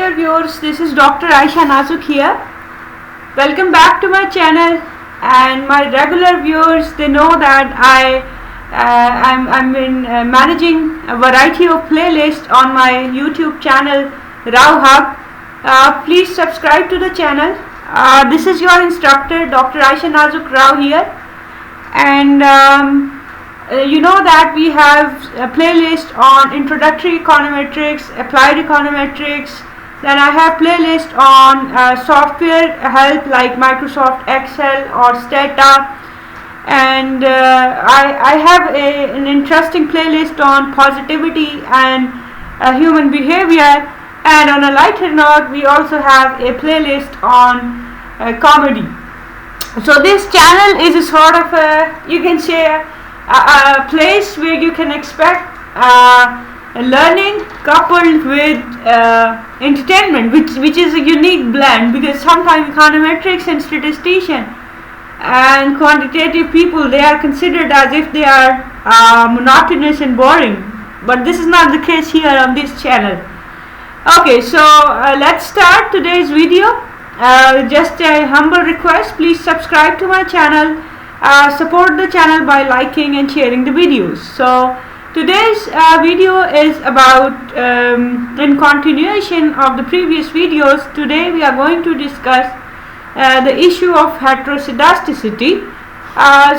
regular viewers, this is Dr. Aisha Nazuk here. Welcome back to my channel. And my regular viewers, they know that I'm managing a variety of playlists on my YouTube channel Rao Hub. Please subscribe to the channel. This is your instructor, Dr. Aisha Nazuk Rao here. And you know that we have a playlist on introductory econometrics, applied econometrics. Then I have playlist on software help like Microsoft Excel or Stata. And I have an interesting playlist on positivity and human behavior. And on a lighter note, we also have a playlist on comedy. So this channel is a sort of you can say a place where you can expect learning coupled with entertainment, which is a unique blend, because sometimes econometrics and statistician and quantitative people, they are considered as if they are monotonous and boring, but this is not the case here on this channel. Okay, so let's start today's video. Just a humble request, please subscribe to my channel, support the channel by liking and sharing the videos. So today's video is about, in continuation of the previous videos, today we are going to discuss the issue of heteroscedasticity.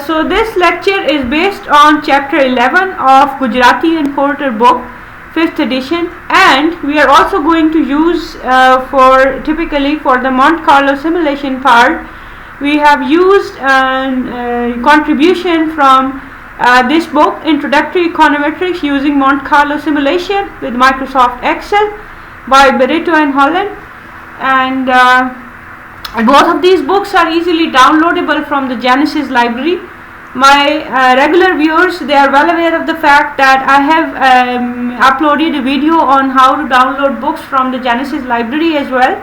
So this lecture is based on chapter 11 of Gujarati and Porter book, 5th edition, and we are also going to use typically for the Monte Carlo simulation part, we have used contribution from this book, Introductory Econometrics using Monte Carlo Simulation with Microsoft Excel by Barreto and Holland. And both of these books are easily downloadable from the Genesis library. My regular viewers, they are well aware of the fact that I have uploaded a video on how to download books from the Genesis library as well.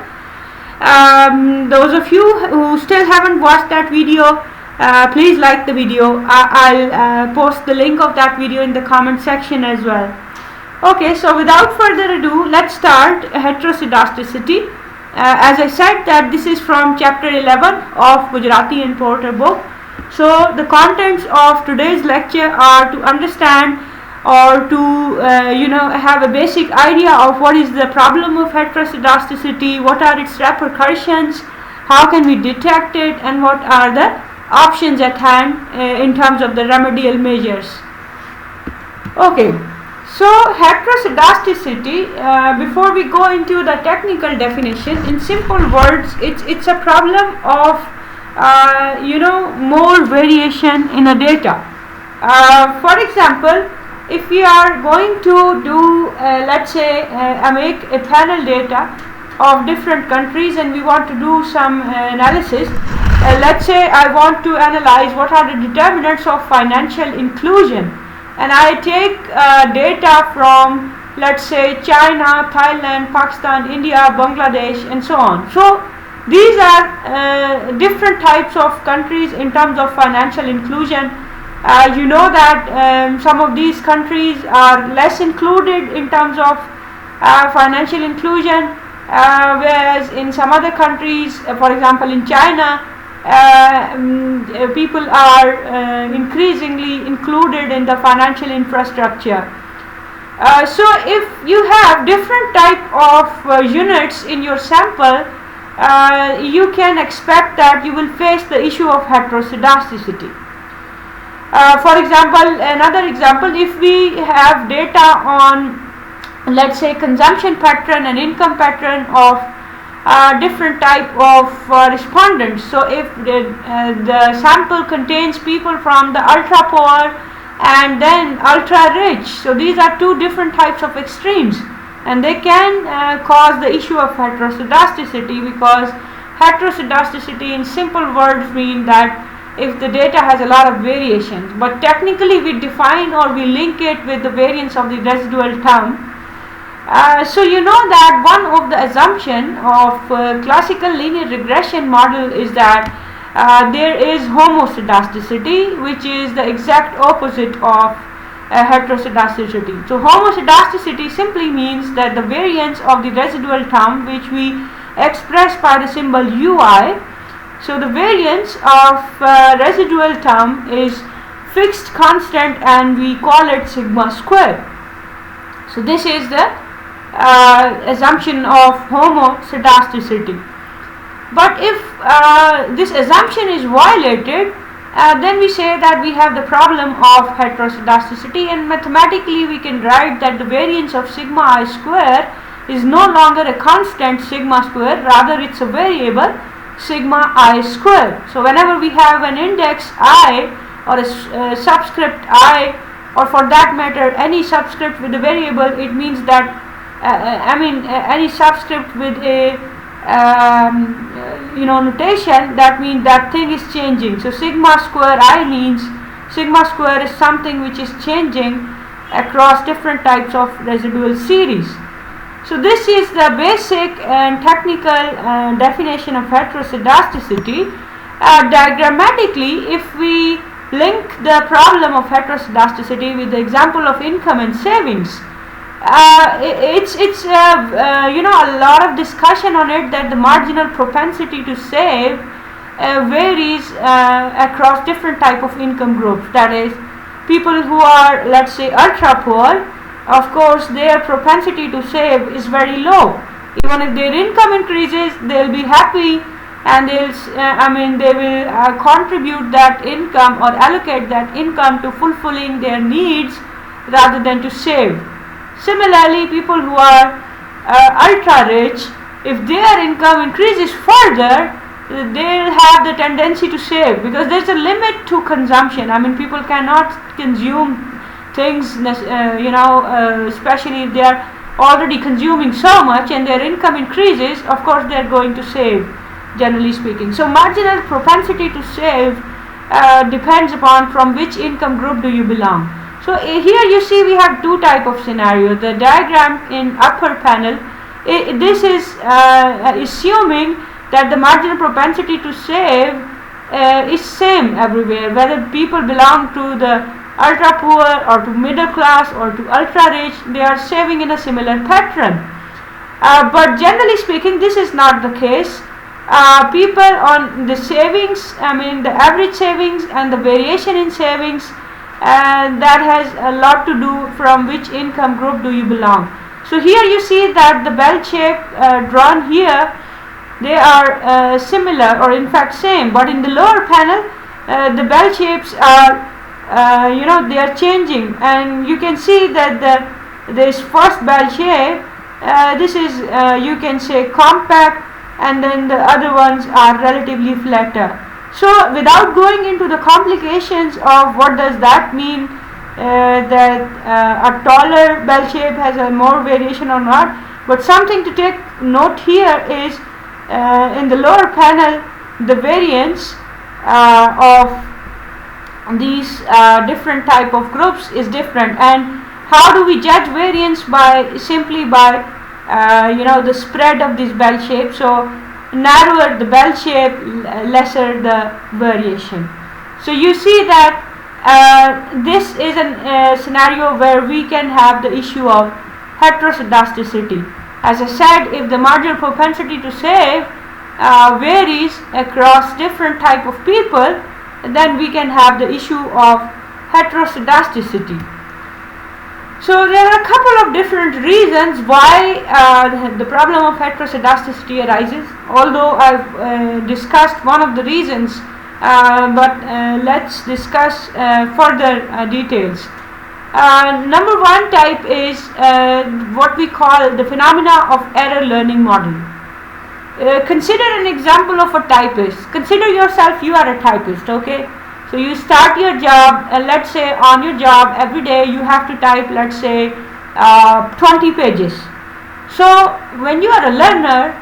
Those of you who still haven't watched that video, please like the video. I'll post the link of that video in the comment section as well. Okay, so without further ado, let's start heteroscedasticity. As I said, that this is from chapter 11 of Gujarati and Porter book. So the contents of today's lecture are to understand or to have a basic idea of what is the problem of heteroscedasticity, what are its repercussions, how can we detect it, and what are the options at hand in terms of the remedial measures. Okay, so heteroscedasticity, before we go into the technical definition, in simple words, it's a problem of more variation in the data. For example, if we are going to do let's say make a panel data of different countries and we want to do some analysis, let's say I want to analyze what are the determinants of financial inclusion, and I take data from, let's say, China, Thailand, Pakistan, India, Bangladesh, and so on. So these are different types of countries in terms of financial inclusion. You know that some of these countries are less included in terms of financial inclusion, whereas in some other countries, for example in China, people are increasingly included in the financial infrastructure. So if you have different type of units in your sample, you can expect that you will face the issue of heteroscedasticity. For example, another example, if we have data on, let's say, consumption pattern and income pattern of different type of respondents. So if the sample contains people from the ultra poor and then ultra rich, so these are two different types of extremes, and they can cause the issue of heteroscedasticity, because heteroscedasticity in simple words mean that if the data has a lot of variations, but technically we define or we link it with the variance of the residual term. So you know that one of the assumption of classical linear regression model is that there is homoscedasticity, which is the exact opposite of heteroscedasticity. So homoscedasticity simply means that the variance of the residual term, which we express by the symbol ui. So the variance of residual term is fixed constant and we call it sigma square. So this is the assumption of homoscedasticity. But if this assumption is violated, then we say that we have the problem of heteroscedasticity, and mathematically we can write that the variance of sigma I square is no longer a constant sigma square, rather it's a variable sigma I square. So whenever we have an index I or a subscript I, or for that matter any subscript with a variable, it means that any subscript with a notation, that means that thing is changing. So sigma square I means sigma square is something which is changing across different types of residual series. So this is the basic and technical definition of heteroscedasticity. Diagrammatically, if we link the problem of heteroscedasticity with the example of income and savings, it's a lot of discussion on it, that the marginal propensity to save varies across different type of income groups. That is, people who are, let's say, ultra poor, of course their propensity to save is very low. Even if their income increases, they'll be happy and they will contribute that income or allocate that income to fulfilling their needs rather than to save. Similarly, people who are ultra rich, if their income increases further, they'll have the tendency to save, because there's a limit to consumption. People cannot consume things, especially if they are already consuming so much and their income increases, of course they're going to save, generally speaking. So marginal propensity to save depends upon from which income group do you belong. So here you see we have two type of scenario. The diagram in upper panel, this is assuming that the marginal propensity to save is same everywhere, whether people belong to the ultra poor or to middle class or to ultra rich, they are saving in a similar pattern. But generally speaking, this is not the case. People on the savings, the average savings and the variation in savings, that has a lot to do from which income group do you belong. So here you see that the bell shape drawn here, they are similar, or in fact same, but in the lower panel the bell shapes are they are changing, and you can see that this first bell shape, this is you can say compact, and then the other ones are relatively flatter. So without going into the complications of what does that mean, that a taller bell shape has a more variation or not, but something to take note here is in the lower panel the variance of these different type of groups is different. And how do we judge variance? Simply by the spread of this bell shape. So narrower the bell shape, lesser the variation. So you see that this is a scenario where we can have the issue of heteroscedasticity. As I said, if the marginal propensity to save varies across different type of people, then we can have the issue of heteroscedasticity. So there are a couple of different reasons why the problem of heteroscedasticity arises, although I've discussed one of the reasons, but let's discuss further details. Number one type is what we call the phenomena of error learning model. Consider an example of a typist. Consider yourself, you are a typist, okay? So you start your job, and let's say on your job every day you have to type, let's say 20 pages. So when you are a learner,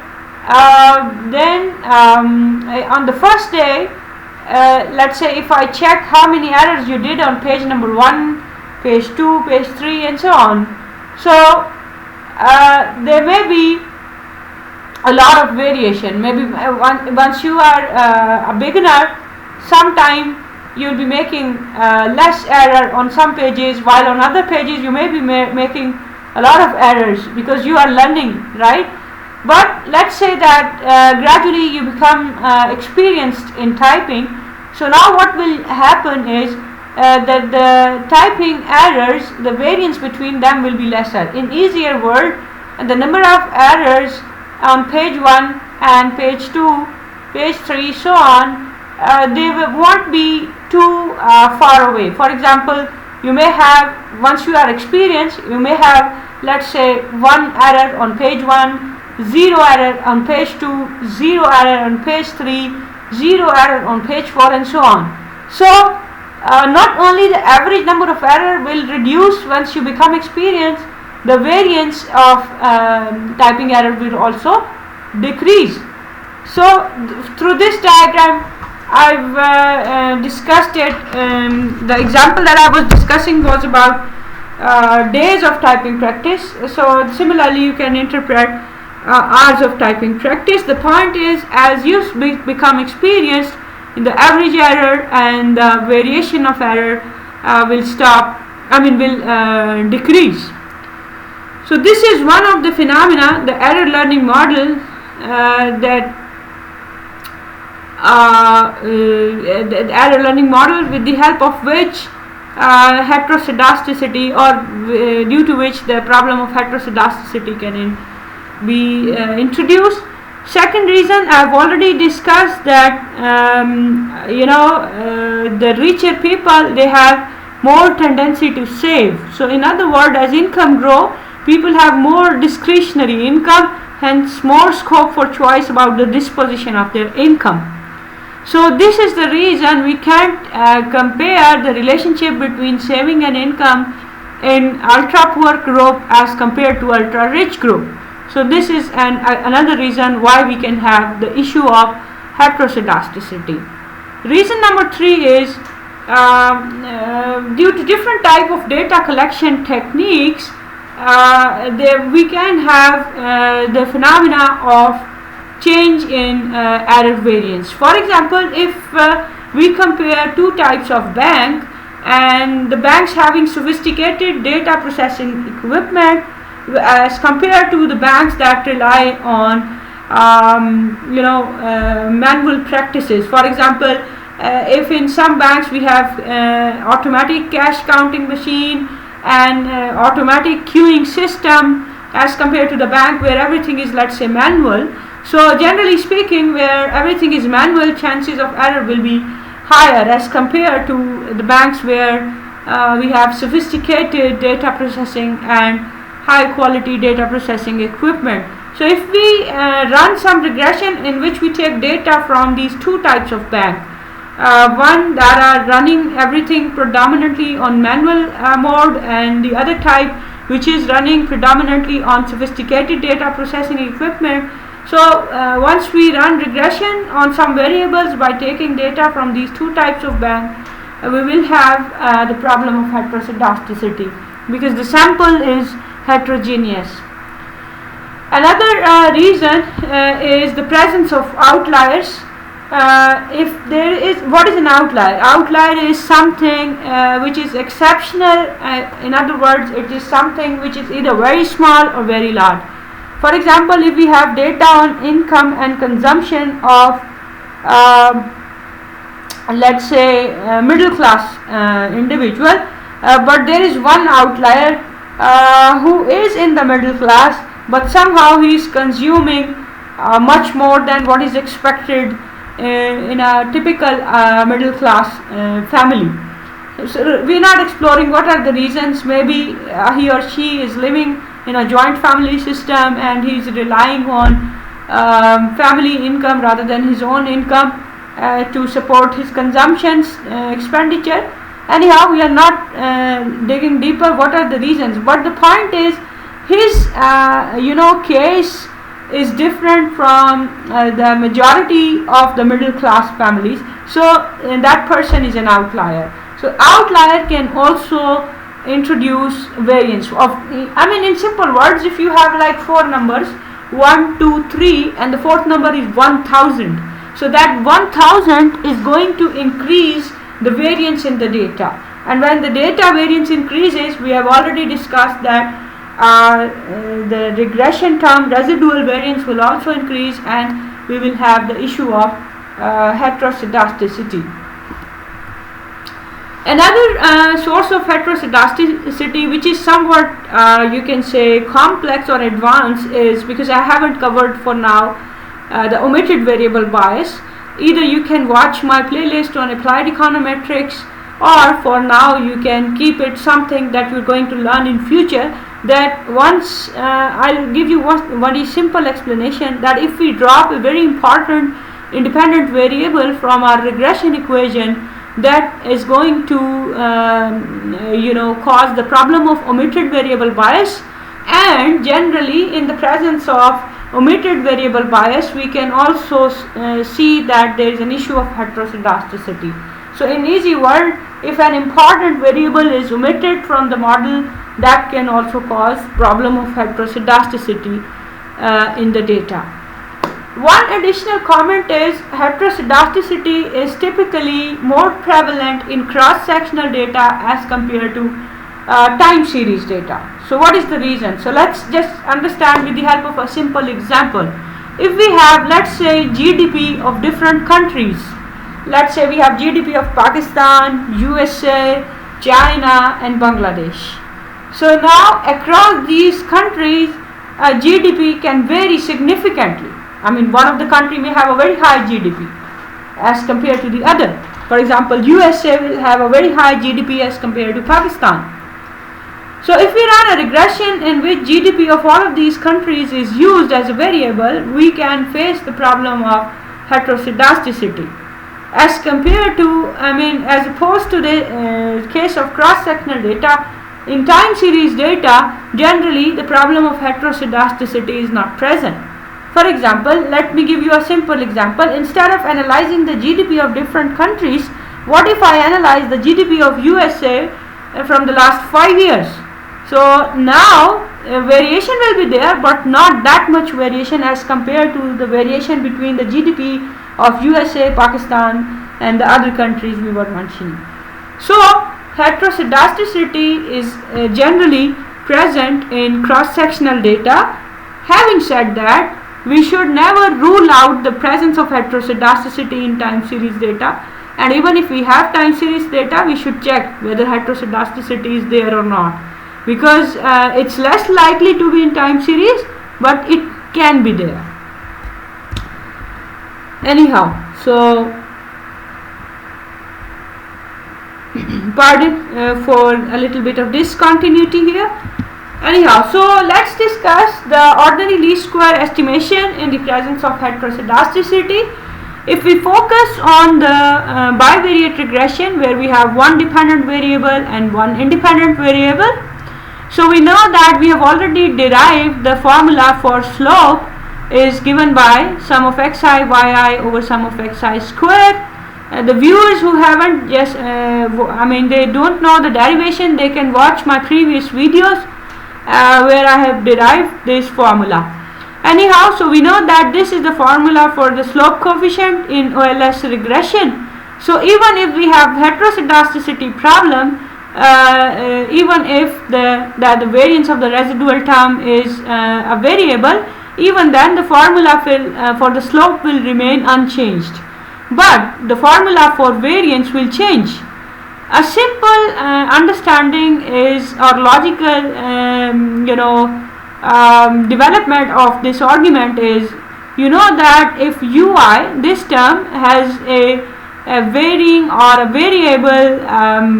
then on the first day, let's say if I check how many errors you did on page number 1, page 2, page 3 and so on. So there may be a lot of variation. Maybe once you are a beginner, sometime you'll be making less error on some pages, while on other pages you may be making a lot of errors because you are learning, right? But let's say that gradually you become experienced in typing. So now what will happen is that the typing errors, the variance between them will be lesser. In easier word, the number of errors on page 1 and page 2, page 3, so on, they won't be too far away. For example, you may have, once you are experienced, you may have, let's say, 1 error on page 1, 0 error on page 2, 0 error on page 3, 0 error on page 4, and so on. So not only the average number of error will reduce once you become experienced, the variance of typing error will also decrease. So through this diagram I've discussed it. The example that I was discussing was about days of typing practice. So similarly you can interpret hours of typing practice. The point is, as you become experienced, in the average error and the variation of error will decrease. So this is one of the phenomena, the error learning model, the error learning model with the help of which heteroscedasticity, or due to which the problem of heteroscedasticity can be introduced. Second reason, I've already discussed that the richer people, they have more tendency to save. So in other words, as income grow, people have more discretionary income, hence more scope for choice about the disposition of their income. So this is the reason we can't compare the relationship between saving and income in ultra poor group as compared to ultra rich group. So this is another reason why we can have the issue of heteroscedasticity. Reason number 3 is due to different type of data collection techniques, we can have the phenomena of change in error variance. For example, if we compare two types of bank, and the banks having sophisticated data processing equipment as compared to the banks that rely on manual practices. For example, if in some banks we have automatic cash counting machine and automatic queuing system as compared to the bank where everything is, let's say, manual. So generally speaking, where everything is manual, chances of error will be higher as compared to the banks where we have sophisticated data processing and high quality data processing equipment. So if we run some regression in which we take data from these two types of bank, one that are running everything predominantly on manual mode, and the other type which is running predominantly on sophisticated data processing equipment. So once we run regression on some variables by taking data from these two types of bank, we will have the problem of heteroscedasticity because the sample is heterogeneous. Another reason is the presence of outliers. If there is, what is an outlier? Outlier is something which is exceptional. In other words, it is something which is either very small or very large. For example, if we have data on income and consumption of let's say middle class individual, but there is one outlier who is in the middle class, but somehow he is consuming much more than what is expected in a typical middle class family. So we are not exploring what are the reasons. Maybe he or she is living in a joint family system and he is relying on family income rather than his own income to support his consumptions expenditure. Anyhow, we are not digging deeper what are the reasons, but the point is his case is different from the majority of the middle class families. So that person is an outlier. So outlier can also introduce variance of, in simple words, if you have like 4 numbers 1, 2, 3 and the 4th number is 1000, so that 1000 is going to increase the variance in the data. And when the data variance increases, we have already discussed that the regression term residual variance will also increase, and we will have the issue of heteroscedasticity. Another source of heteroscedasticity, which is somewhat you can say complex or advanced, is, because I haven't covered for now the omitted variable bias. Either you can watch my playlist on applied econometrics, or for now you can keep it something that you're going to learn in future. That once I'll give you one very simple explanation, that if we drop a very important independent variable from our regression equation, that is going to cause the problem of omitted variable bias. And generally, in the presence of omitted variable bias, we can also see that there is an issue of heteroscedasticity. So in easy word, if an important variable is omitted from the model, that can also cause problem of heteroscedasticity in the data. One additional comment is heteroscedasticity is typically more prevalent in cross-sectional data as compared to time series data. So what is the reason? So let's just understand with the help of a simple example. If we have, let's say, GDP of different countries, let's say we have GDP of Pakistan, USA, China and Bangladesh. So now across these countries, GDP can vary significantly. I mean, one of the country may have a very high GDP as compared to the other. For example, USA will have a very high GDP as compared to Pakistan. So if we run a regression in which GDP of all of these countries is used as a variable, we can face the problem of heteroscedasticity. As compared to, as opposed to the case of cross-sectional data, in time series data, generally the problem of heteroscedasticity is not present. For example, let me give you a simple example. Instead of analyzing the GDP of different countries, what if I analyze the GDP of USA from the last 5 years? So now variation will be there, but not that much variation as compared to the variation between the GDP of USA, Pakistan and the other countries we were mentioning. So heteroscedasticity is generally present in cross-sectional data. Having said that, we should never rule out the presence of heteroscedasticity in time series data, and even if we have time series data, we should check whether heteroscedasticity is there or not, because it's less likely to be in time series, but it can be there. Anyhow, so pardon for a little bit of discontinuity here. Anyhow, so let's discuss the ordinary least square estimation in the presence of heteroscedasticity. If we focus on the bivariate regression, where we have one dependent variable and one independent variable, so we know that we have already derived the formula for slope is given by sum of xi yi over sum of xi squared. The viewers who haven't they don't know the derivation, they can watch my previous videos where I have derived this formula. Anyhow, so we know that this is the formula for the slope coefficient in OLS regression. So even if we have heteroscedasticity problem, even if the variance of the residual term is a variable, even then the formula for the slope will remain unchanged, but the formula for variance will change. A simple understanding is, or logical development of this argument is, that if ui, this term, has a varying or a variable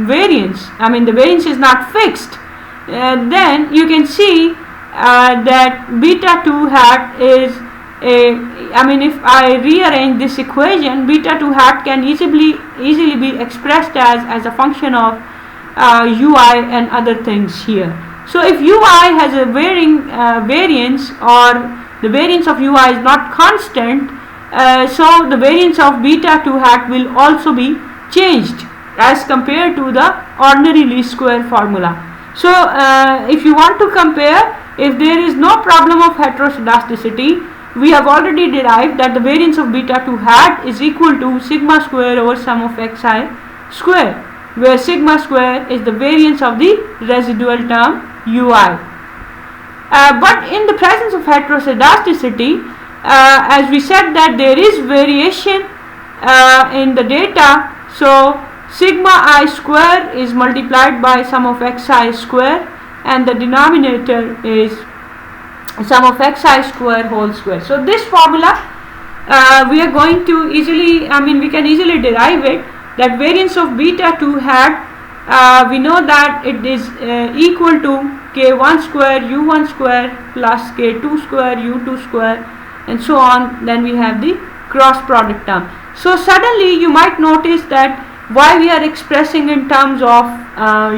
variance, the variance is not fixed, then you can see that beta 2 hat is if I rearrange this equation, beta 2 hat can easily be expressed as a function of ui and other things here. So if ui has a varying variance, or the variance of ui is not constant, so the variance of beta 2 hat will also be changed as compared to the ordinary least square formula. So if you want to compare, if there is no problem of heteroscedasticity, we have already derived that the variance of beta 2 hat is equal to sigma square over sum of xi square, where sigma square is the variance of the residual term ui. But in the presence of heteroscedasticity, as we said that there is variation in the data, so sigma I square is multiplied by sum of xi square, and the denominator is sum of xi square whole square. So this formula we are going to easily, we can easily derive it, that variance of beta 2 hat, we know that it is equal to k1 square u1 square plus k2 square u2 square and so on. Then we have the cross product term. So suddenly you might notice that why we are expressing in terms of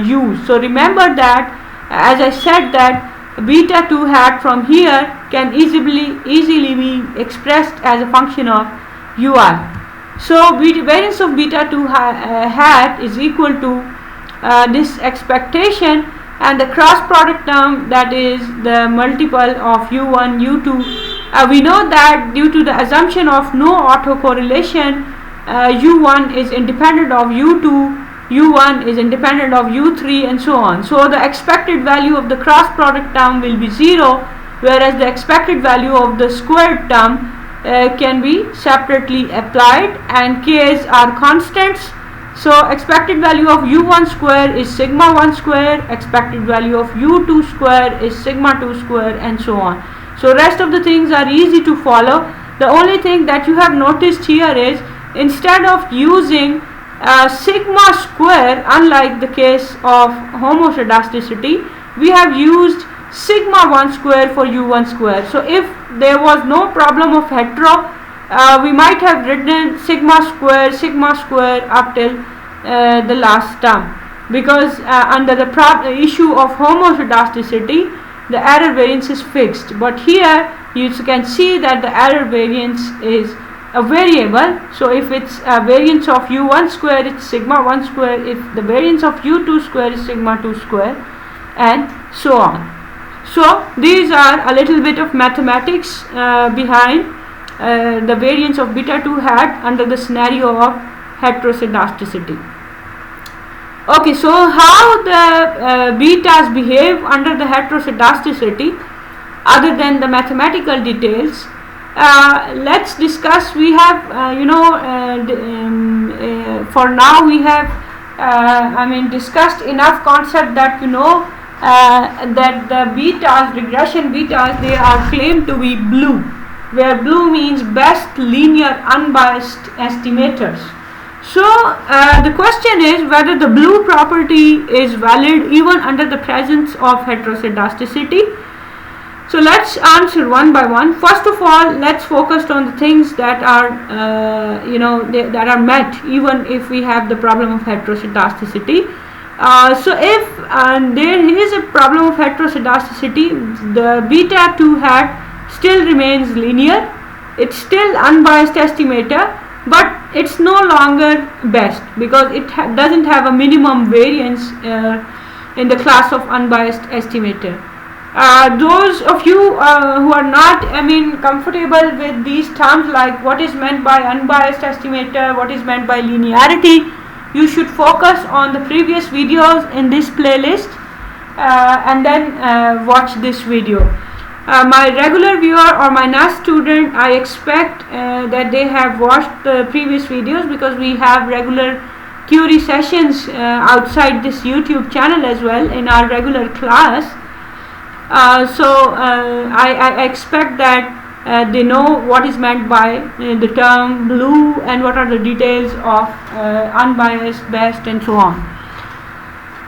u. So remember that, as I said, that beta 2 hat from here can easily be expressed as a function of ui. So variance of beta 2 hat is equal to this expectation, and the cross product term, that is the multiple of u1 u2. We know that due to the assumption of no autocorrelation, u1 is independent of u2, u1 is independent of u3 and so on. So the expected value of the cross product term will be 0, whereas the expected value of the squared term can be separately applied, and k's are constants. So expected value of u1 square is sigma 1 square, expected value of u2 square is sigma 2 square and so on. So rest of the things are easy to follow. The only thing that you have noticed here is, instead of using sigma square, unlike the case of homoscedasticity, we have used sigma 1 square for u1 square. So if there was no problem of hetero, we might have written sigma square up till the last term, because under the issue of homoscedasticity, the error variance is fixed. But here you can see that the error variance is a variable. So if it's a variance of u1 square, it's sigma 1 square. If the variance of u2 square is sigma 2 square, and so on. So these are a little bit of mathematics behind the variance of beta 2 hat under the scenario of heteroscedasticity. Okay, so how the betas behave under the heteroscedasticity, other than the mathematical details, let's discuss. We have for now we have discussed enough concept that that the betas, regression betas, they are claimed to be blue, where blue means best linear unbiased estimators. So the question is whether the blue property is valid even under the presence of heteroscedasticity. So let's answer one by one. First of all, let's focus on the things that are that are met even if we have the problem of heteroscedasticity. So if there is a problem of heteroscedasticity, the beta 2 hat still remains linear. It's still unbiased estimator, but it's no longer best because it doesn't have a minimum variance in the class of unbiased estimator. Those of you who are not comfortable with these terms, like what is meant by unbiased estimator, what is meant by linearity, you should focus on the previous videos in this playlist and then watch this video. My regular viewer or my NAS student, I expect that they have watched the previous videos, because we have regular Curie sessions outside this YouTube channel as well in our regular class. So I expect that they know what is meant by the term blue and what are the details of unbiased, best and so on.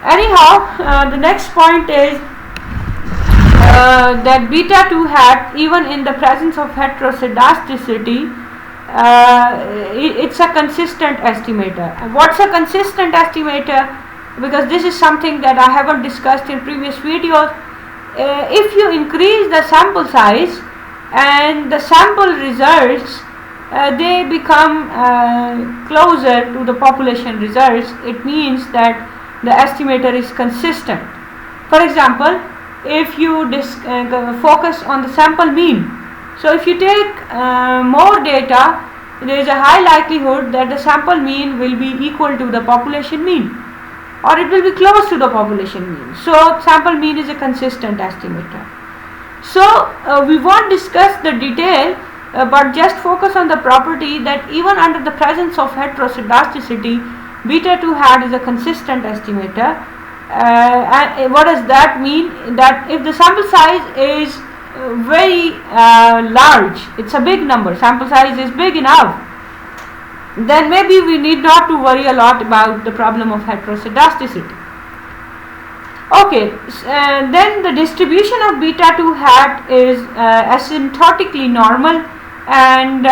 Anyhow, the next point is that beta 2 hat, even in the presence of heteroscedasticity, it's a consistent estimator. And what's a consistent estimator? Because this is something that I haven't discussed in previous videos. If you increase the sample size and the sample results they become closer to the population results, it means that the estimator is consistent. For example, if you focus on the sample mean, so if you take more data there is a high likelihood that the sample mean will be equal to the population mean, or it will be close to the population mean. So sample mean is a consistent estimator. So we won't discuss the detail, but just focus on the property that even under the presence of heteroscedasticity, beta 2 hat is a consistent estimator. And what does that mean? That if the sample size is very large, it's a big number, sample size is big enough, then maybe we need not to worry a lot about the problem of heteroscedasticity. Okay, then the distribution of beta 2 hat is asymptotically normal, and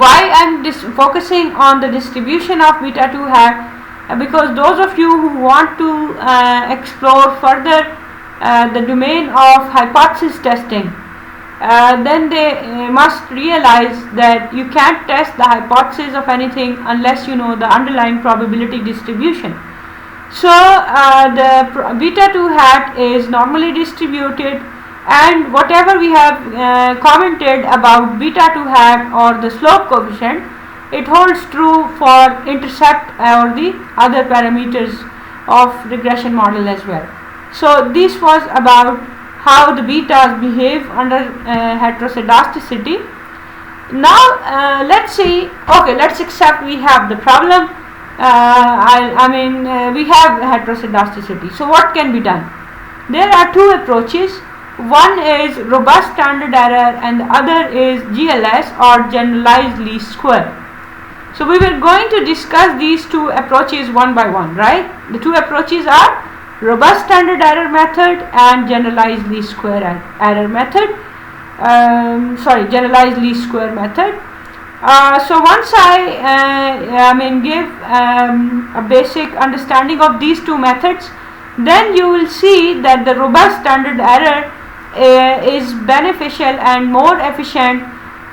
why I'm focusing on the distribution of beta 2 hat, because those of you who want to explore further the domain of hypothesis testing, then they must realize that you can't test the hypothesis of anything unless you know the underlying probability distribution. So the beta 2 hat is normally distributed, and whatever we have commented about beta 2 hat or the slope coefficient, it holds true for intercept or the other parameters of regression model as well. So this was about how the betas behave under heteroscedasticity. Now let's see, okay, let's accept we have the problem. We have heteroscedasticity. So what can be done? There are two approaches. One is robust standard error and the other is GLS, or generalized least square. So we were going to discuss these two approaches one by one, right? The two approaches are robust standard error method and generalized least square error method. Generalized least square method. So once I give a basic understanding of these two methods, then you will see that the robust standard error is beneficial and more efficient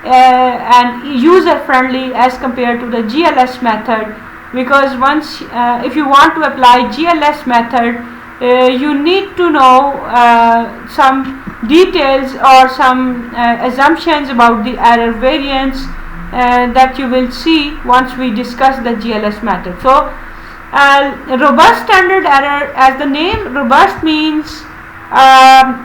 and user friendly as compared to the GLS method, because once if you want to apply GLS method, you need to know some details or some assumptions about the error variance that you will see once we discuss the GLS method. So robust standard error, as the name robust means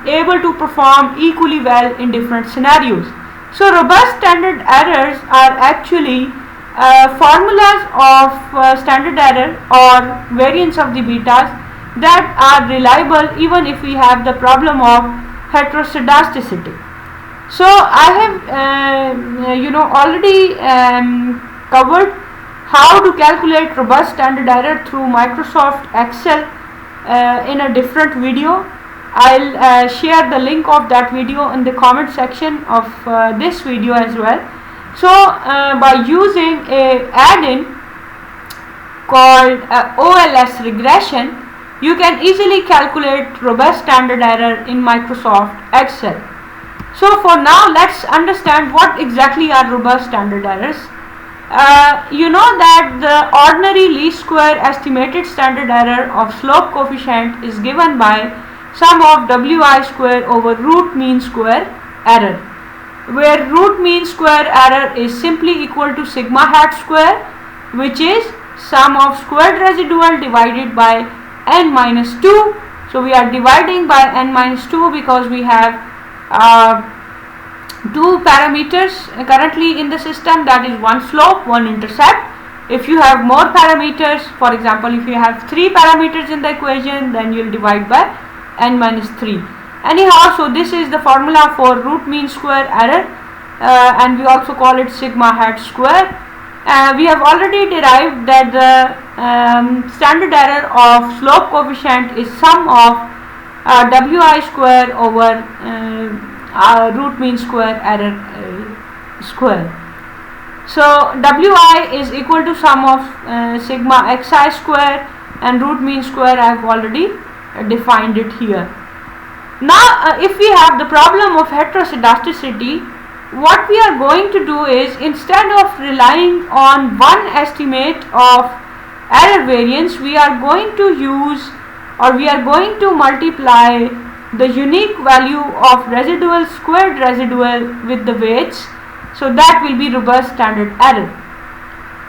able to perform equally well in different scenarios. So robust standard errors are actually formulas of standard error or variance of the betas that are reliable even if we have the problem of heteroscedasticity. So I have already covered how to calculate robust standard error through Microsoft Excel in a different video. I'll share the link of that video in the comment section of this video as well. So by using a add-in called OLS regression, you can easily calculate robust standard error in Microsoft Excel. So for now, let's understand what exactly are robust standard errors. You know that the ordinary least square estimated standard error of slope coefficient is given by sum of Wi square over root mean square error, where root mean square error is simply equal to sigma hat square, which is sum of squared residual divided by n minus 2. So we are dividing by n minus 2 because we have two parameters currently in the system, that is one slope, one intercept. If you have more parameters, for example if you have 3 parameters in the equation, then you will divide by n minus 3. Anyhow, so this is the formula for root mean square error, and we also call it sigma hat square. We have already derived that the standard error of slope coefficient is sum of Wi square over root mean square error square. So Wi is equal to sum of sigma xi square, and root mean square I have already defined it here. Now if we have the problem of heteroscedasticity, what we are going to do is, instead of relying on one estimate of error variance, we are going to use, or we are going to multiply the unique value of residual squared residual with the weights. So that will be robust standard error.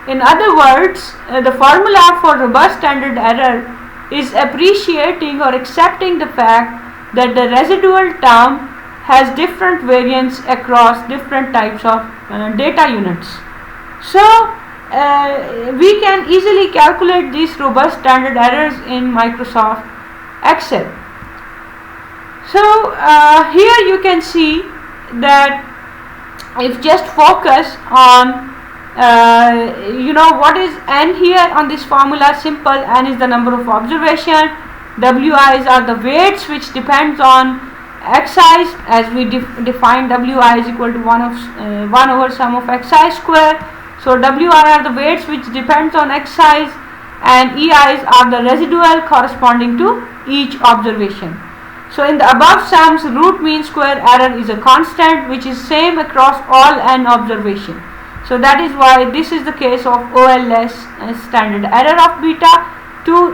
In other words, the formula for robust standard error is appreciating or accepting the fact that the residual term has different variance across different types of data units. So we can easily calculate these robust standard errors in Microsoft Excel. So here you can see that if just focus on what is n here on this formula, simple. N is the number of observation, wi's are the weights which depends on xi's, as we define wi is equal to 1 over sum of xi square. So wi are the weights which depends on xi's, and ei's are the residual corresponding to each observation. So in the above sums, root mean square error is a constant which is same across all n observation. So that is why this is the case of OLS standard error of beta 2.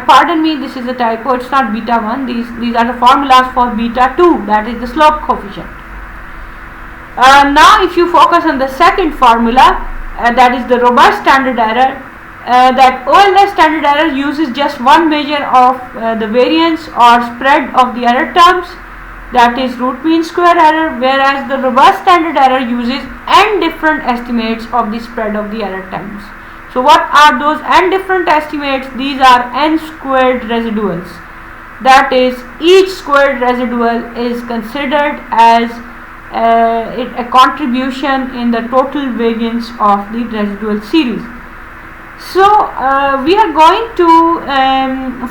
Pardon me, this is a typo, it's not beta 1. These are the formulas for beta 2, that is the slope coefficient. Now if you focus on the second formula, that is the robust standard error, that OLS standard error uses just one measure of the variance or spread of the error terms, that is root mean square error, whereas the robust standard error uses n different estimates of the spread of the error terms. So what are those n different estimates? These are n squared residuals, that is each squared residual is considered as a contribution in the total variance of the residual series. So we are going to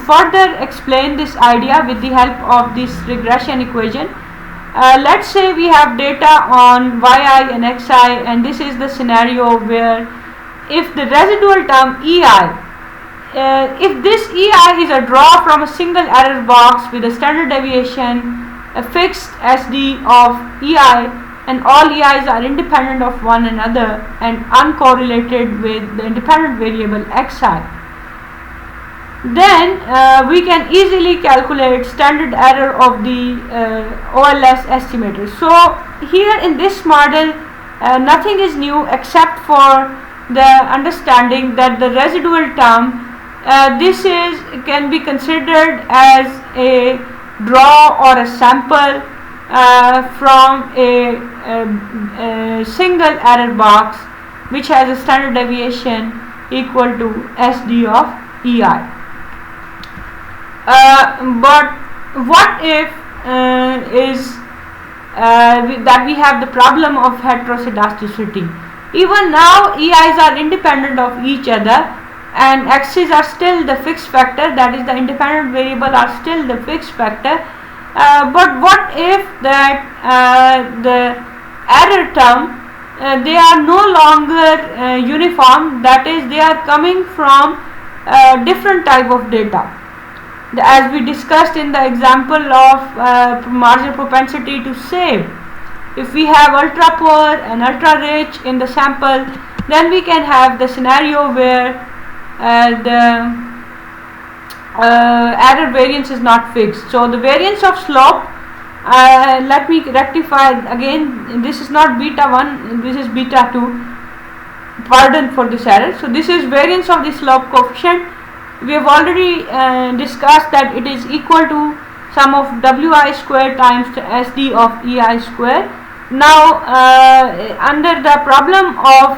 further explain this idea with the help of this regression equation. Let's say we have data on yi and xi, and this is the scenario where if the residual term ei, if this ei is a draw from a single error box with a standard deviation, a fixed SD of ei, and all ei's are independent of one another and uncorrelated with the independent variable xi, then we can easily calculate standard error of the OLS estimator. So here in this model, nothing is new except for the understanding that the residual term, can be considered as a draw or a sample from a single error box which has a standard deviation equal to SD of ei. But what if that we have the problem of heteroscedasticity? Even now ei's are independent of each other and x's are still the fixed factor, that is the independent variable are still the fixed factor. But what if that the error term, they are no longer uniform, that is they are coming from different type of data, as we discussed in the example of marginal propensity to save. If we have ultra poor and ultra rich in the sample, then we can have the scenario where the error variance is not fixed. So the variance of slope, let me rectify again, this is not beta 1, this is beta 2, pardon for this error. So this is variance of the slope coefficient. We have already discussed that it is equal to sum of wi square times the SD of ei square. Now under the problem of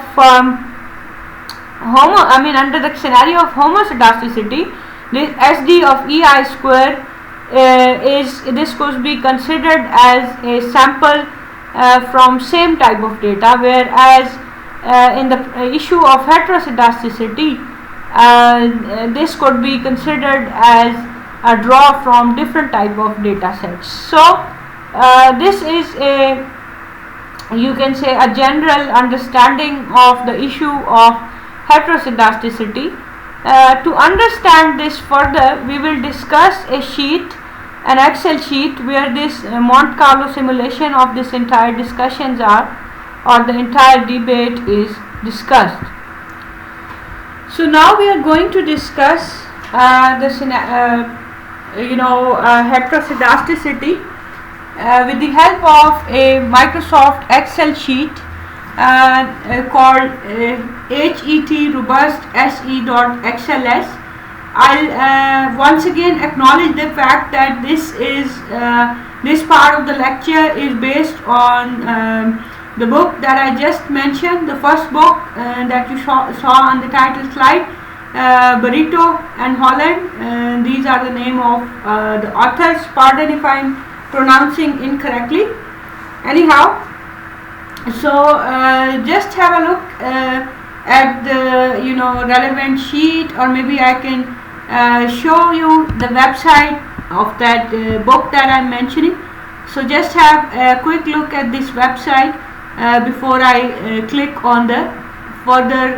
under the scenario of homoscedasticity, this SD of ei square this could be considered as a sample from same type of data, whereas in the issue of heteroscedasticity, this could be considered as a draw from different type of data sets. So this is a, you can say, a general understanding of the issue of heteroscedasticity. To understand this further, we will discuss a sheet, an Excel sheet, where this Monte Carlo simulation of this entire discussions are, or the entire debate is discussed. So now we are going to discuss heteroscedasticity with the help of a Microsoft Excel sheet. called HET robust se.xls. I'll once again acknowledge the fact that this part of the lecture is based on the book that I just mentioned, the first book that you saw on the title slide, Barreto and Holland. These are the name of the authors. Pardon if I'm pronouncing incorrectly. Anyhow, so just have a look at the relevant sheet, or maybe I can show you the website of that book that I'm mentioning. So just have a quick look at this website before I click on the further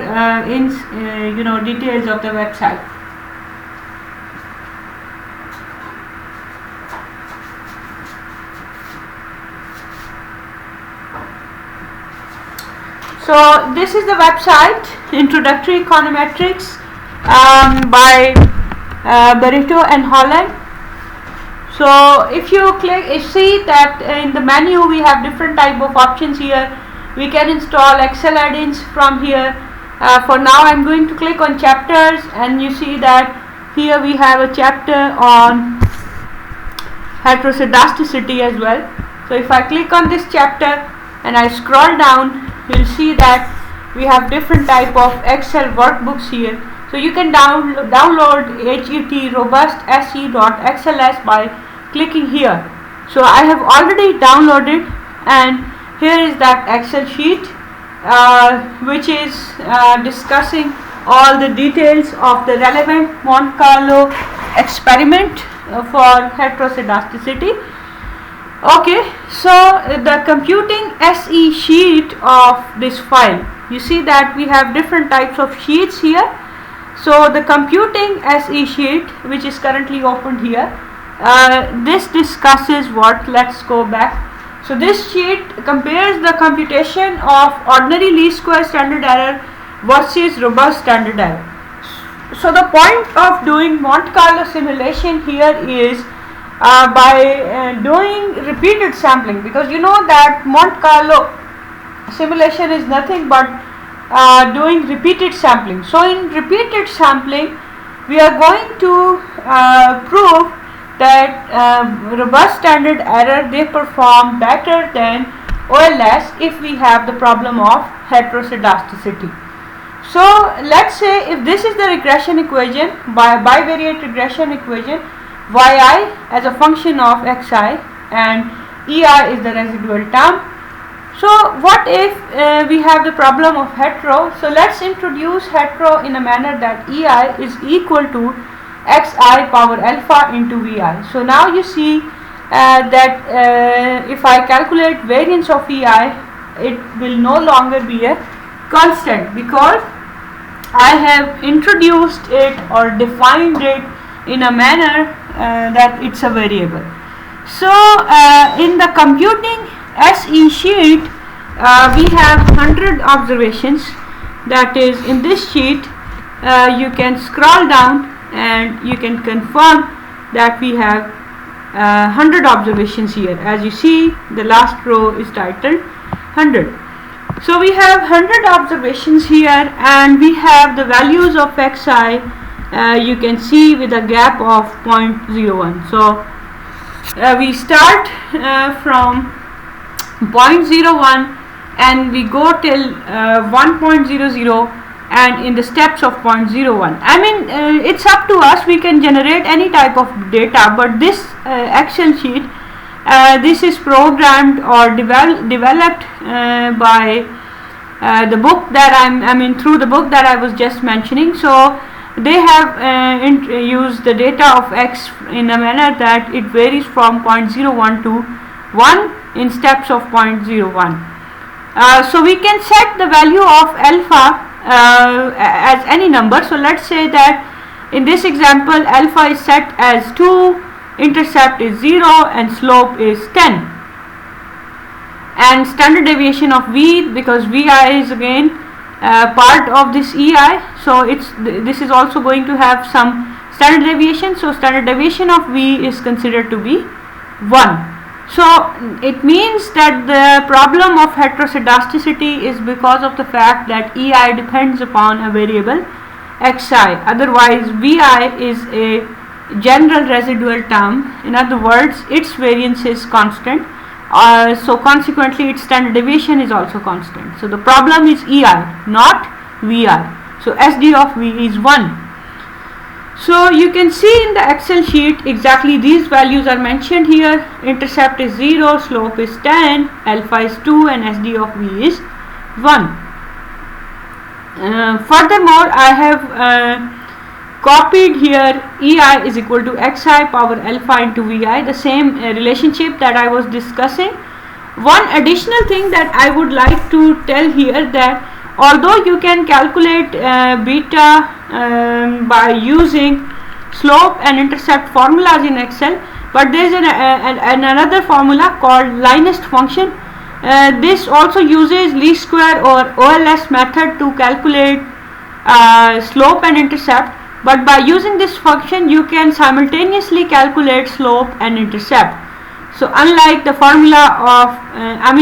details of the website. So this is the website, Introductory Econometrics by Barreto and Holland. So if you see that in the menu we have different type of options here. We can install Excel add-ins from here. For now I'm going to click on chapters, and you see that here we have a chapter on heteroscedasticity as well. So if I click on this chapter and I scroll down, you'll see that we have different type of Excel workbooks here. So you can download HET robust se.xls by clicking here. So I have already downloaded, and here is that Excel sheet which is discussing all the details of the relevant Monte Carlo experiment for heteroscedasticity. Okay, so the computing SE sheet of this file, you see that we have different types of sheets here. So the computing SE sheet, which is currently opened here, this discusses what? Let's go back. So this sheet compares the computation of ordinary least square standard error versus robust standard error. So the point of doing Monte Carlo simulation here is by doing repeated sampling, because you know that Monte Carlo simulation is nothing but doing repeated sampling. So in repeated sampling we are going to prove that robust standard error, they perform better than OLS if we have the problem of heteroscedasticity. So let's say if this is the regression equation, bivariate regression equation, yi as a function of xi and ei is the residual term. So what if we have the problem of hetero? So let's introduce hetero in a manner that ei is equal to xi power alpha into vi. So now you see that if I calculate variance of ei, it will no longer be a constant, because I have introduced it or defined it in a manner that it's a variable. So in the computing SE sheet we have 100 observations. That is, in this sheet you can scroll down and you can confirm that we have 100 observations here. As you see, the last row is titled 100. So we have 100 observations here, and we have the values of xi you can see with a gap of 0.01. So we start from 0.01 and we go till 1.00 and in the steps of 0.01. I mean it's up to us, we can generate any type of data, but this Excel sheet, this is programmed or developed by the book that through the book that I was just mentioning. So they have used the data of x in a manner that it varies from 0.01 to 1 in steps of 0.01. So we can set the value of alpha as any number. So let's say that in this example alpha is set as 2, intercept is 0 and slope is 10, and standard deviation of v, because vi is again part of this ei, so this is also going to have some standard deviation. So standard deviation of v is considered to be 1. So it means that the problem of heteroscedasticity is because of the fact that EI depends upon a variable xi. Otherwise, Vi is a general residual term. In other words, its variance is constant. So consequently, its standard deviation is also constant. So the problem is EI, not Vi. So SD of V is 1. So you can see in the Excel sheet exactly these values are mentioned here. Intercept is 0, slope is 10, alpha is 2 and SD of V is 1. Furthermore, I have copied here EI is equal to xi power alpha into Vi, the same relationship that I was discussing. One additional thing that I would like to tell here, that although you can calculate beta by using slope and intercept formulas in Excel, but there is another formula called Linus function. This also uses least square or OLS method to calculate slope and intercept, but by using this function you can simultaneously calculate slope and intercept. So unlike the formula of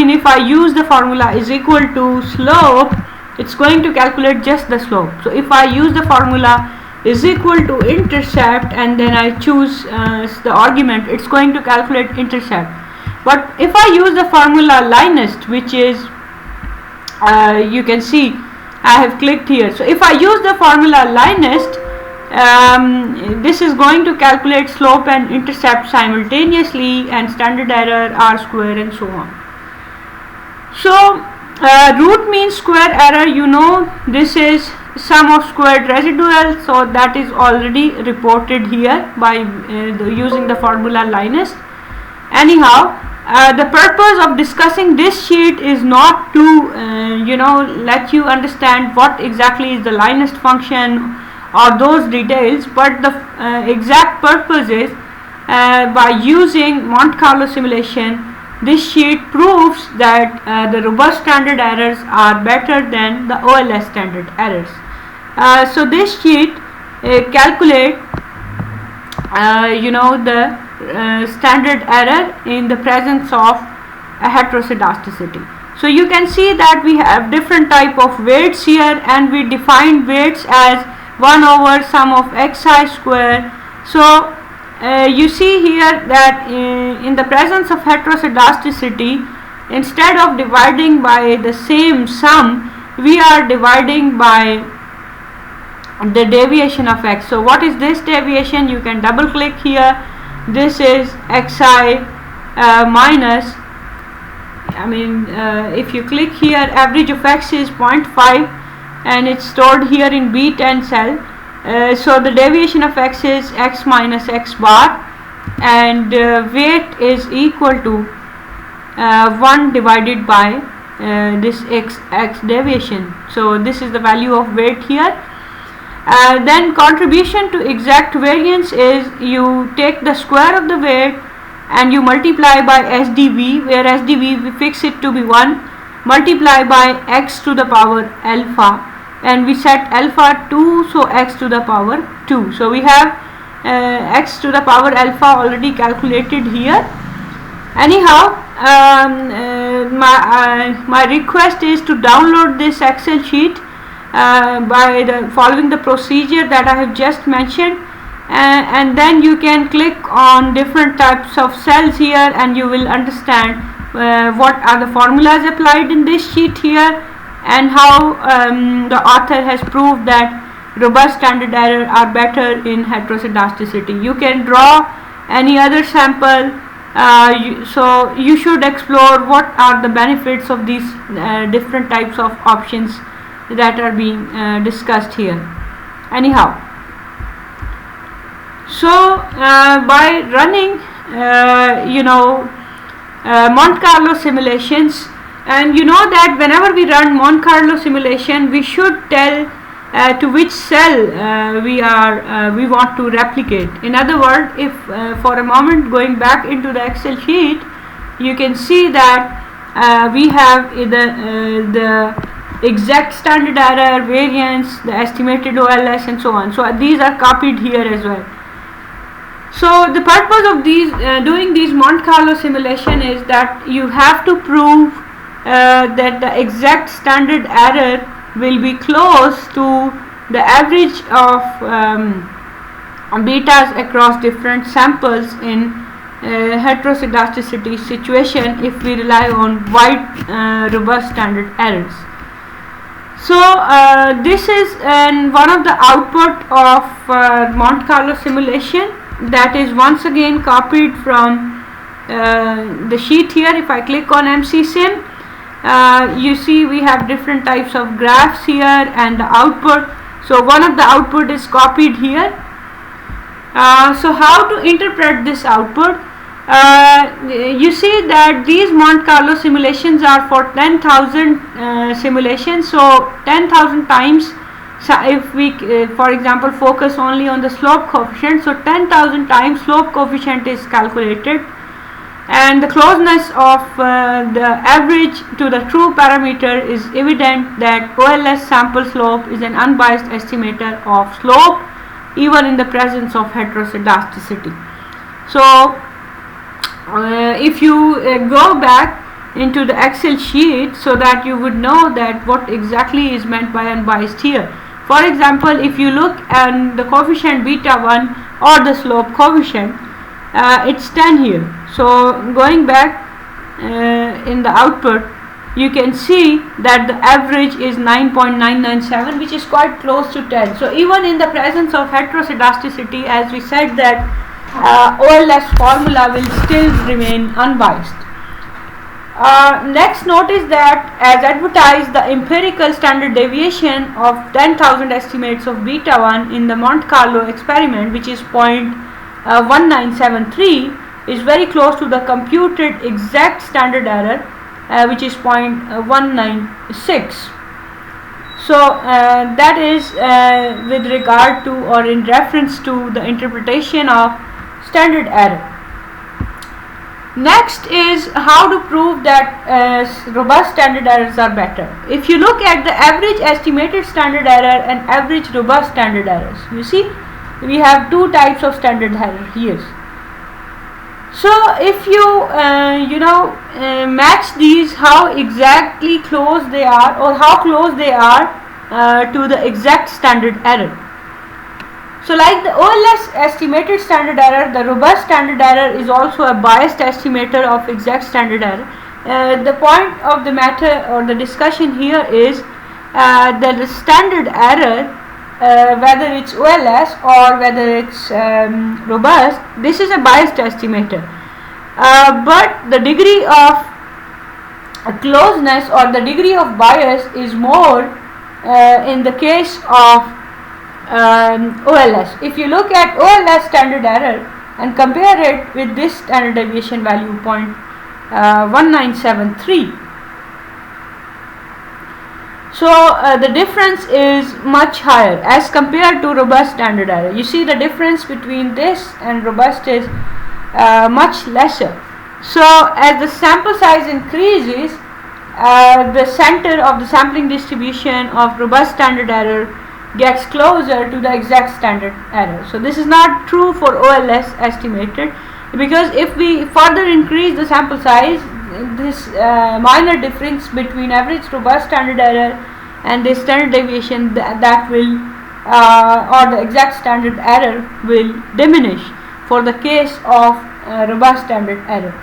if I use the formula is equal to slope, it's going to calculate just the slope. So if I use the formula is equal to intercept and then I choose the argument, it's going to calculate intercept. But if I use the formula Linus, which is you can see I have clicked here. So if I use the formula Linus, this is going to calculate slope and intercept simultaneously, and standard error, R square and so on. So root mean square error, you know, this is sum of squared residual, so that is already reported here by using the formula Linus. Anyhow, the purpose of discussing this sheet is not to let you understand what exactly is the Linus function or those details, but the exact purpose is by using Monte Carlo simulation, this sheet proves that the robust standard errors are better than the OLS standard errors. So this sheet calculate the standard error in the presence of a heteroscedasticity. So you can see that we have different type of weights here, and we define weights as 1 over sum of xi square. So you see here that in the presence of heteroscedasticity, instead of dividing by the same sum, we are dividing by the deviation of x. So what is this deviation? You can double click here. This is xi minus, if you click here, average of x is 0.5 and it's stored here in B10 cell. So the deviation of x is x minus x bar, and weight is equal to 1 divided by this x deviation. So this is the value of weight here. Then contribution to exact variance is you take the square of the weight and you multiply by SDV, where SDV we fix it to be 1, multiply by x to the power alpha, and we set alpha 2, so x to the power 2. So we have x to the power alpha already calculated here. Anyhow, my request is to download this Excel sheet by following the procedure that I have just mentioned, and then you can click on different types of cells here and you will understand what are the formulas applied in this sheet here, and how the author has proved that robust standard error are better in heteroscedasticity. You can draw any other sample, so you should explore what are the benefits of these different types of options that are being discussed here. Anyhow, so by running Monte Carlo simulations, and you know that whenever we run Monte Carlo simulation, we should tell to which cell we want to replicate. In other words, if for a moment going back into the Excel sheet, you can see that we have the exact standard error, variance, the estimated OLS and so on. So these are copied here as well. So the purpose of these doing these Monte Carlo simulation is that you have to prove that the exact standard error will be close to the average of betas across different samples in heteroscedasticity situation if we rely on wide robust standard errors. So this is one of the output of Monte Carlo simulation that is once again copied from the sheet here. If I click on MCSim, you see we have different types of graphs here and the output. So one of the output is copied here. So how to interpret this output? You see that these Monte Carlo simulations are for 10,000 simulations. So 10,000 times. So if we for example focus only on the slope coefficient, so 10,000 times slope coefficient is calculated, and the closeness of the average to the true parameter is evident that OLS sample slope is an unbiased estimator of slope even in the presence of heteroscedasticity. So if you go back into the Excel sheet, so that you would know that what exactly is meant by unbiased here. For example, if you look at the coefficient beta 1 or the slope coefficient, it's 10 here. So going back in the output, you can see that the average is 9.997, which is quite close to 10. So even in the presence of heteroscedasticity, as we said, that OLS formula will still remain unbiased. Next, notice that as advertised, the empirical standard deviation of 10,000 estimates of beta 1 in the Monte Carlo experiment, which is 0.1973, is very close to the computed exact standard error, which is 0.196. So that is with regard to or in reference to the interpretation of standard error. Next is how to prove that robust standard errors are better. If you look at the average estimated standard error and average robust standard errors, you see we have two types of standard error here. So if you match these, how exactly close they are or how close they are to the exact standard error. So like the OLS estimated standard error, the robust standard error is also a biased estimator of exact standard error. The point of the matter or the discussion here is that the standard error, whether it's OLS or whether it's robust, this is a biased estimator. But the degree of closeness or the degree of bias is more in the case of OLS. If you look at OLS standard error and compare it with this standard deviation value 0.1973, so the difference is much higher as compared to robust standard error. You see the difference between this and robust is much lesser. So as the sample size increases, the center of the sampling distribution of robust standard error gets closer to the exact standard error. So this is not true for OLS estimated, because if we further increase the sample size, this minor difference between average robust standard error and the standard deviation that will or the exact standard error will diminish for the case of robust standard error.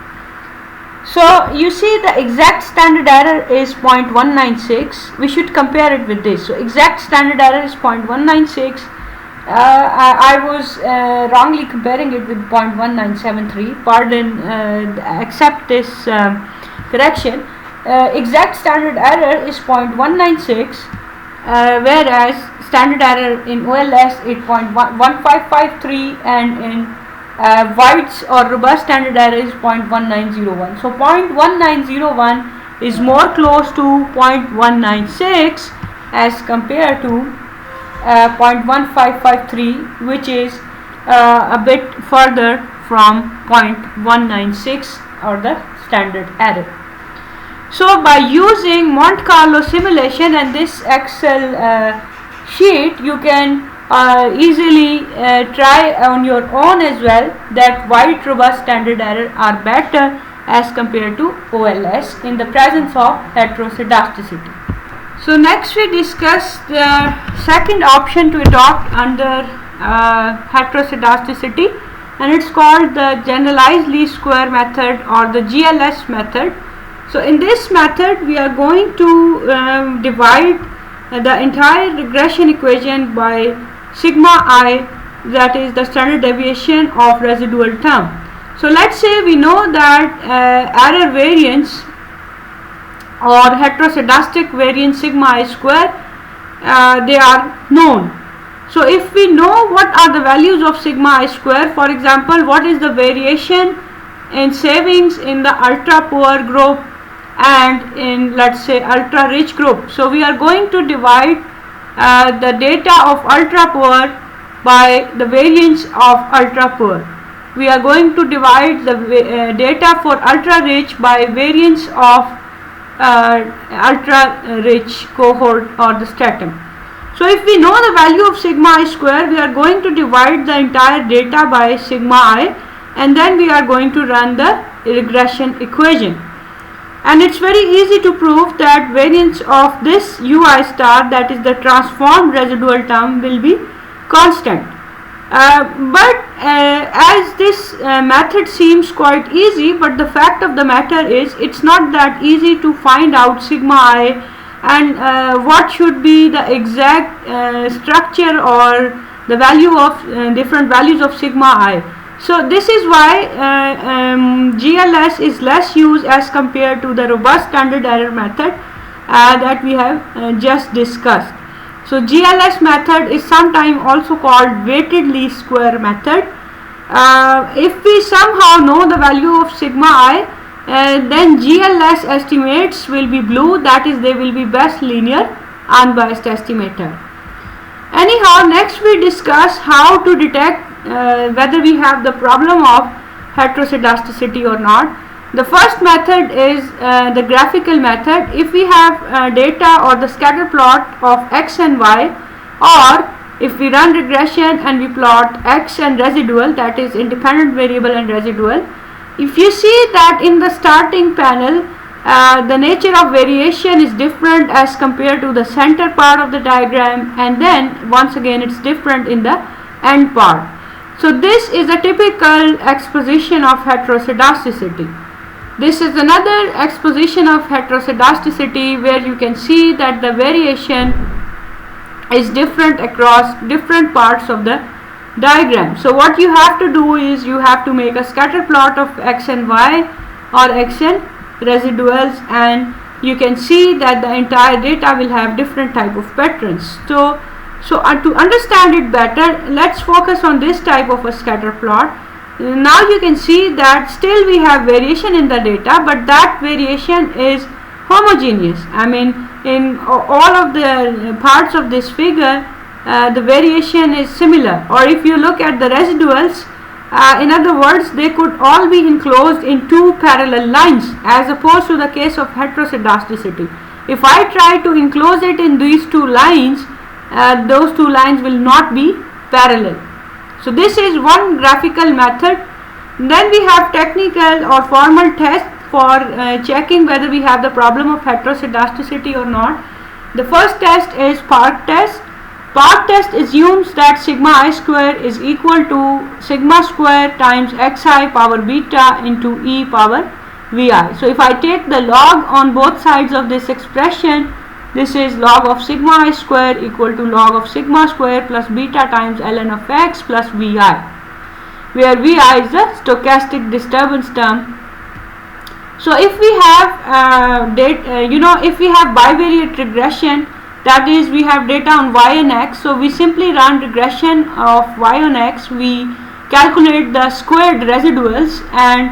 So you see the exact standard error is 0.196. We should compare it with this. So exact standard error is 0.196. I was wrongly comparing it with 0.1973. Pardon, accept this correction. Exact standard error is 0.196, whereas standard error in OLS is 0.1553 and in White's or robust standard error is 0.1901. So 0.1901 is more close to 0.196 as compared to 0.1553, which is a bit further from 0.196 or the standard error. So by using Monte Carlo simulation and this Excel sheet, you can easily try on your own as well that white robust standard error are better as compared to OLS in the presence of heteroscedasticity. So next we discuss the second option to adopt under heteroscedasticity, and it's called the generalized least square method or the GLS method. So in this method we are going to divide the entire regression equation by sigma I, that is the standard deviation of residual term. So let's say we know that error variance or heteroscedastic variance sigma I square, they are known. So if we know what are the values of sigma I square, for example, what is the variation in savings in the ultra poor group and in, let's say, ultra rich group. So we are going to divide the data of ultra poor by the variance of ultra poor. We are going to divide the data for ultra rich by variance of ultra rich cohort or the stratum. So if we know the value of sigma I square, we are going to divide the entire data by sigma I, and then we are going to run the regression equation. And it's very easy to prove that variance of this ui star, that is the transformed residual term, will be constant. But as this method seems quite easy, but the fact of the matter is it's not that easy to find out sigma I and what should be the exact structure or the value of different values of sigma I. So this is why GLS is less used as compared to the robust standard error method that we have just discussed. So GLS method is sometimes also called weighted least square method. If we somehow know the value of sigma I, then GLS estimates will be blue, that is they will be best linear unbiased estimator. Anyhow, next we discuss how to detect whether we have the problem of heteroscedasticity or not. The first method is the graphical method. If we have data or the scatter plot of x and y, or if we run regression and we plot x and residual, that is independent variable and residual, if you see that in the starting panel the nature of variation is different as compared to the center part of the diagram, and then once again it's different in the end part. So this is a typical exposition of heteroscedasticity. This is another exposition of heteroscedasticity where you can see that the variation is different across different parts of the diagram. So what you have to do is you have to make a scatter plot of x and y or x and residuals, and you can see that the entire data will have different type of patterns. So to understand it better, let's focus on this type of a scatter plot. Now you can see that still we have variation in the data, but that variation is homogeneous. I mean, in all of the parts of this figure the variation is similar. Or if you look at the residuals, in other words, they could all be enclosed in two parallel lines, as opposed to the case of heteroscedasticity. If I try to enclose it in these two lines, those two lines will not be parallel. So this is one graphical method. Then we have technical or formal test for checking whether we have the problem of heteroscedasticity or not. The first test is Park test. Park test assumes that sigma I square is equal to sigma square times xi power beta into e power vi. So if I take the log on both sides of this expression, this is log of sigma I square equal to log of sigma square plus beta times ln of x plus vi, where vi is the stochastic disturbance term. So if we have if we have bivariate regression, that is we have data on y and x, so we simply run regression of y on x, we calculate the squared residuals, and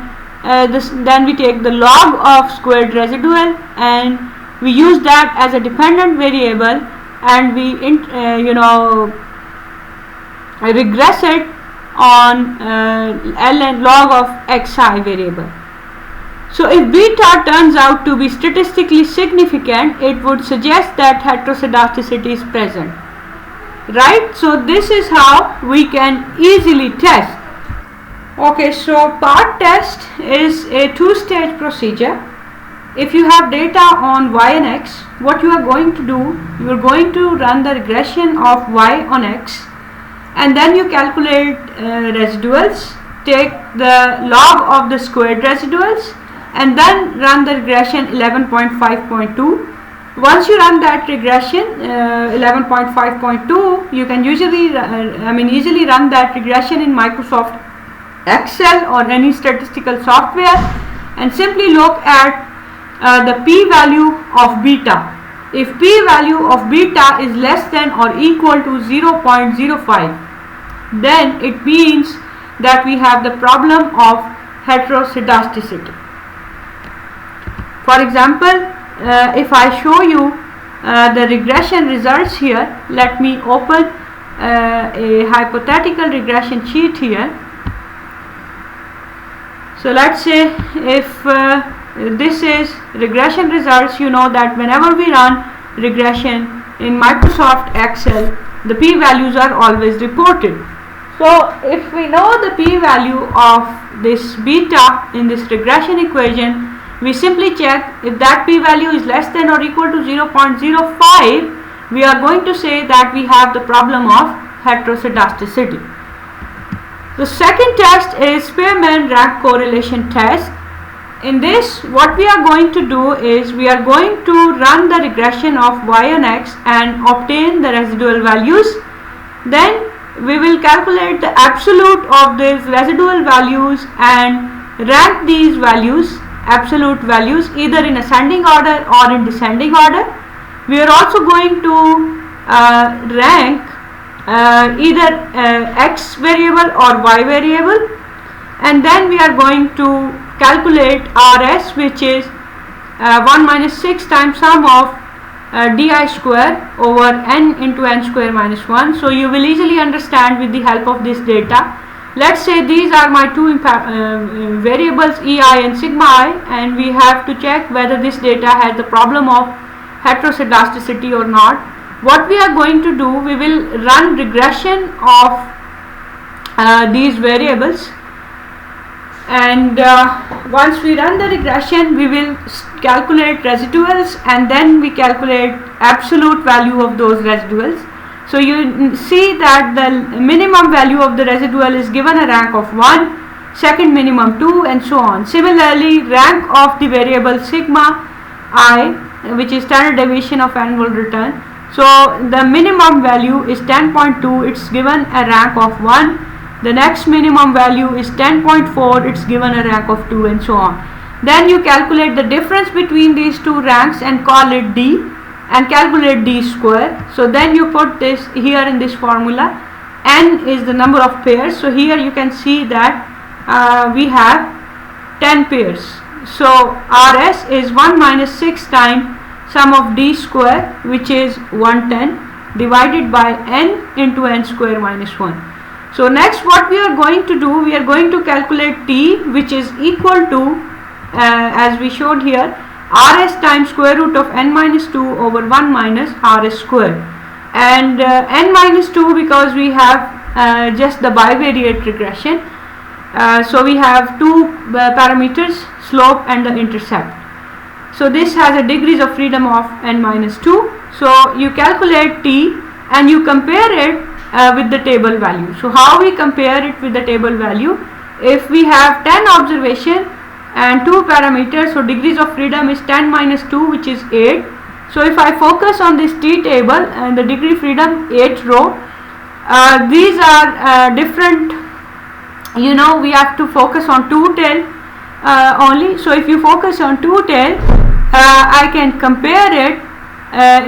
then we take the log of squared residual and we use that as a dependent variable, and we regress it on ln log of xi variable. So if beta turns out to be statistically significant, it would suggest that heteroscedasticity is present. right? So this is how we can easily test. Okay, so part test is a two-stage procedure. If you have data on y and x, what you are going to do, you are going to run the regression of y on x, and then you calculate residuals, take the log of the squared residuals, and then run the regression 11.5.2. Once you run that regression 11.5.2, you can easily run that regression in Microsoft Excel or any statistical software, and simply look at the p-value of beta. If p-value of beta is less than or equal to 0.05, then it means that we have the problem of heteroscedasticity. For example, if I show you the regression results here, let me open a hypothetical regression sheet here. So let's say if this is regression results, you know that whenever we run regression in Microsoft Excel, the p-values are always reported. So if we know the p-value of this beta in this regression equation, we simply check if that p-value is less than or equal to 0.05, we are going to say that we have the problem of heteroscedasticity. The second test is Spearman rank correlation test. In this, what we are going to do is we are going to run the regression of y and x and obtain the residual values. Then we will calculate the absolute of these residual values and rank these values, absolute values, either in ascending order or in descending order. We are also going to rank either x variable or y variable, and then we are going to calculate RS, which is 1 minus 6 times sum of di square over n into n square minus 1. So you will easily understand with the help of this data. Let's say these are my two variables ei and sigma I, and we have to check whether this data has the problem of heteroscedasticity or not. What we are going to do, we will run regression of these variables, and once we run the regression, we will calculate residuals, and then we calculate absolute value of those residuals. So you see that the minimum value of the residual is given a rank of 1, second minimum 2, and so on. Similarly, rank of the variable sigma I, which is standard deviation of annual return. So the minimum value is 10.2, it's given a rank of 1. The next minimum value is 10.4, it's given a rank of 2, and so on. Then you calculate the difference between these two ranks and call it d, and calculate d square. So then you put this here in this formula. N is the number of pairs. So here you can see that we have 10 pairs. So RS is 1 minus 6 times sum of d square, which is 110, divided by n into n square minus 1. So next what we are going to do, we are going to calculate t, which is equal to, as we showed here, rs times square root of n minus 2 over 1 minus rs square. And n minus 2, because we have just the bivariate regression, so we have two parameters, slope and the intercept. So this has a degrees of freedom of n minus 2. So you calculate t and you compare it with the table value. So how we compare it with the table value? If we have 10 observation and 2 parameters, so degrees of freedom is 10 minus 2, which is 8. So if I focus on this t table and the degree freedom 8 row, these are different, you know, we have to focus on 2 tail only. So if you focus on 2 tail, I can compare it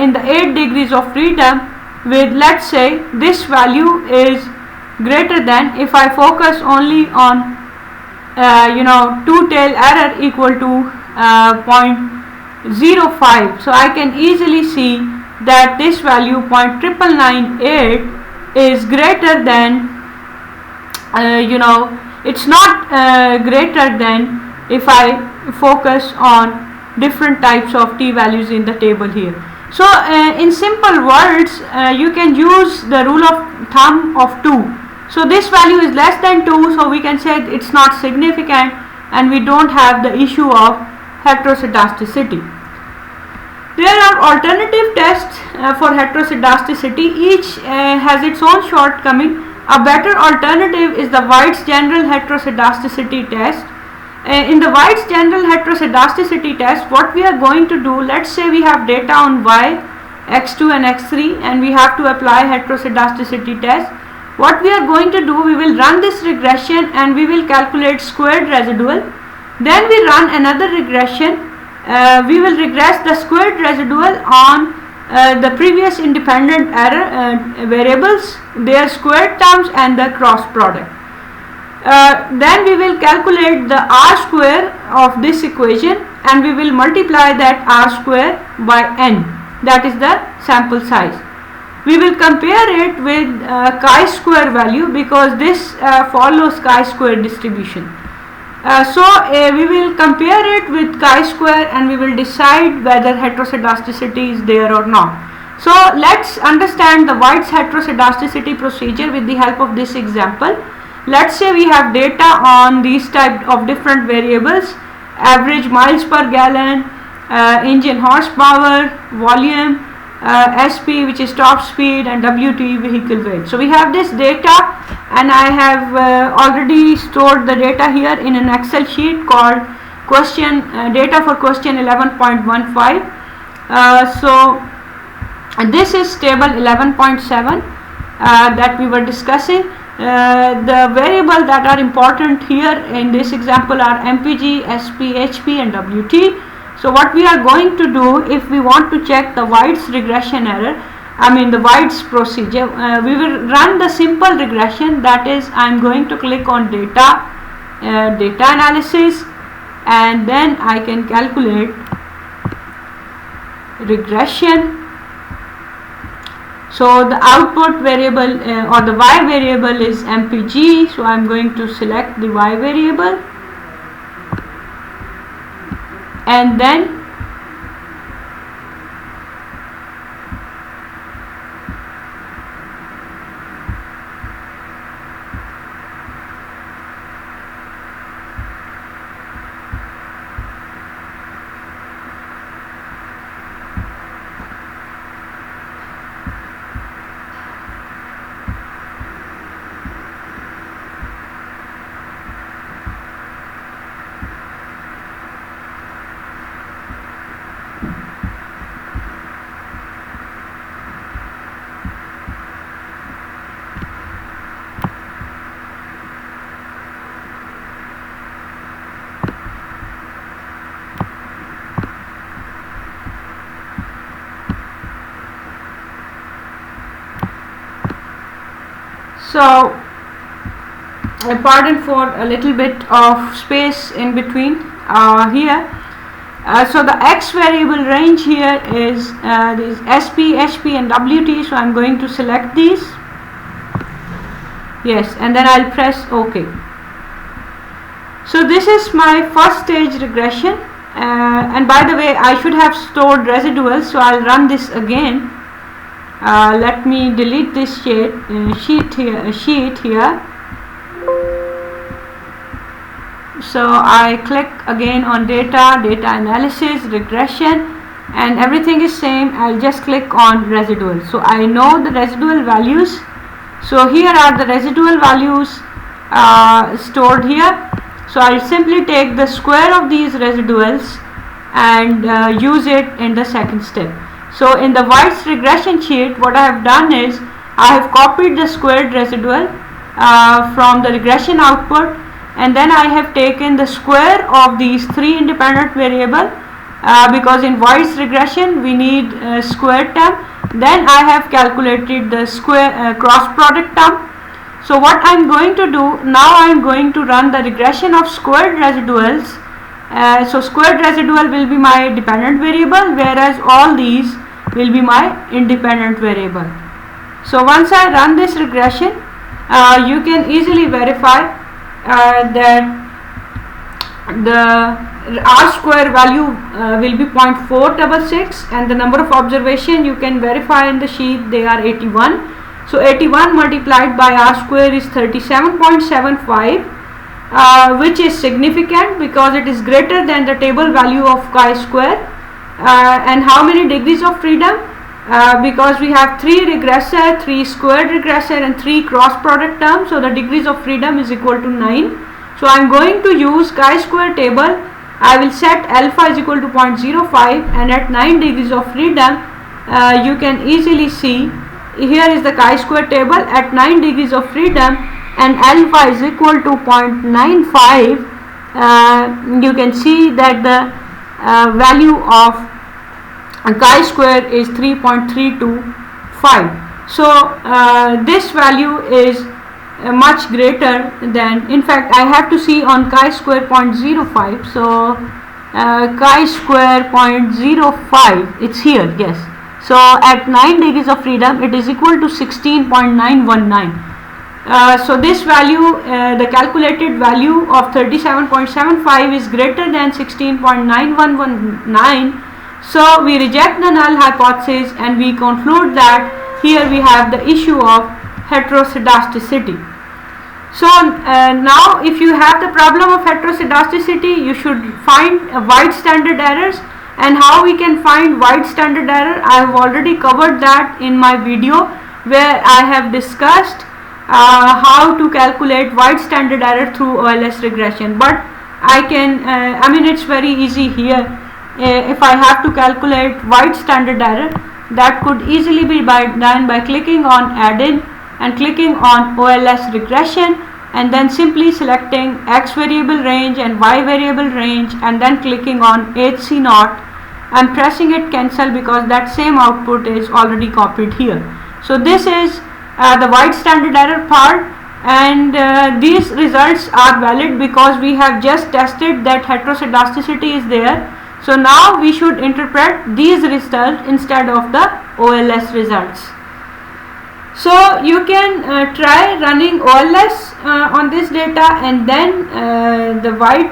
in the 8 degrees of freedom with, let's say, this value is greater than, if I focus only on 2 tail error equal to 0.05. So I can easily see that this value 0.998 is greater than, it's not greater than if I focus on different types of t values in the table here. So in simple words, you can use the rule of thumb of 2. So this value is less than 2, so we can say it's not significant and we don't have the issue of heteroscedasticity. There are alternative tests for heteroscedasticity. Each has its own shortcoming. A better alternative is the White's general heteroscedasticity test. In the White's general heteroscedasticity test, what we are going to do, let's say we have data on Y, X2 and X3 and we have to apply heteroscedasticity test. What we are going to do, we will run this regression and we will calculate squared residual. Then we run another regression. We will regress the squared residual on the previous independent error variables, their squared terms and the cross product. Then we will calculate the r square of this equation and we will multiply that r square by n, that is the sample size. We will compare it with chi-square value because this follows chi-square distribution. We will compare it with chi-square and we will decide whether heteroscedasticity is there or not. So let's understand the White's heteroscedasticity procedure with the help of this example. Let's say we have data on these type of different variables: average miles per gallon, engine horsepower, volume, SP which is top speed, and WT vehicle weight. So we have this data and I have already stored the data here in an Excel sheet called question data for question 11.15. And this is table 11.7 that we were discussing. The variable that are important here in this example are MPG, SP, HP and WT. So what we are going to do, if we want to check the White's regression error, the White's procedure, we will run the simple regression. That is, I am going to click on data analysis and then I can calculate regression. So the output variable or the Y variable is MPG, so I am going to select the Y variable and then so pardon for a little bit of space in between here. So the X variable range here is these SP, HP and WT, so I am going to select these, yes, and then I will press OK. So this is my first stage regression, and by the way I should have stored residuals, so I will run this again. Let me delete this sheet here. So I click again on data analysis, regression, and everything is same. I'll just click on residual. So I know the residual values. So here are the residual values stored here. So I'll simply take the square of these residuals and use it in the second step. So in the White's regression sheet, what I have done is I have copied the squared residual from the regression output, and then I have taken the square of these three independent variable because in White's regression we need square term. Then I have calculated the square cross product term. So what I am going to do now, I am going to run the regression of squared residuals. So squared residual will be my dependent variable, whereas all these will be my independent variable. So once I run this regression, you can easily verify that the R square value will be 0.466, and the number of observation you can verify in the sheet, they are 81. So 81 multiplied by R square is 37.75, which is significant because it is greater than the table value of chi-square. And how many degrees of freedom? Because we have 3 regressor, 3 squared regressor and 3 cross product terms, so the degrees of freedom is equal to 9. So I am going to use chi-square table. I will set alpha is equal to 0.05, and at 9 degrees of freedom you can easily see, here is the chi-square table at 9 degrees of freedom, and alpha is equal to 0.95. You can see that the value of chi-square is 3.325. So this value is much greater than, in fact I have to see on chi-square 0.05. so chi-square 0.05, it's here, yes. So at 9 degrees of freedom it is equal to 16.919. So this value, the calculated value of 37.75 is greater than 16.9119. So we reject the null hypothesis and we conclude that here we have the issue of heteroscedasticity. So now if you have the problem of heteroscedasticity, you should find wide standard errors. And how we can find wide standard error, I have already covered that in my video where I have discussed how to calculate wide standard error through OLS regression. But I can, I mean it's very easy here. If I have to calculate wide standard error, that could easily be done by clicking on add-in and clicking on OLS regression, and then simply selecting X variable range and Y variable range, and then clicking on HC0 and pressing it cancel, because that same output is already copied here. So this is the wide standard error part, and these results are valid because we have just tested that heteroscedasticity is there. So now we should interpret these results instead of the OLS results. So you can try running OLS on this data and then the wide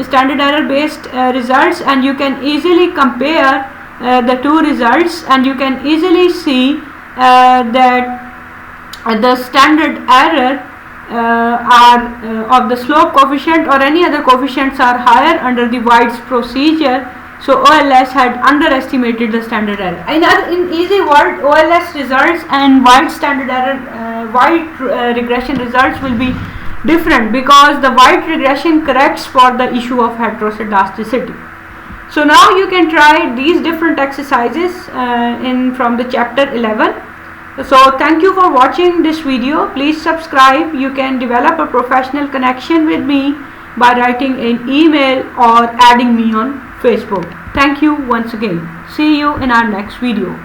standard error based results, and you can easily compare the two results, and you can easily see that the standard error of the slope coefficient or any other coefficients are higher under the White's procedure. So OLS had underestimated the standard error. In easy word, OLS results and White standard error, White regression results will be different because the White regression corrects for the issue of heteroscedasticity. So now you can try these different exercises from the chapter 11. So thank you for watching this video. Please subscribe. You can develop a professional connection with me by writing an email or adding me on Facebook. Thank you once again. See you in our next video.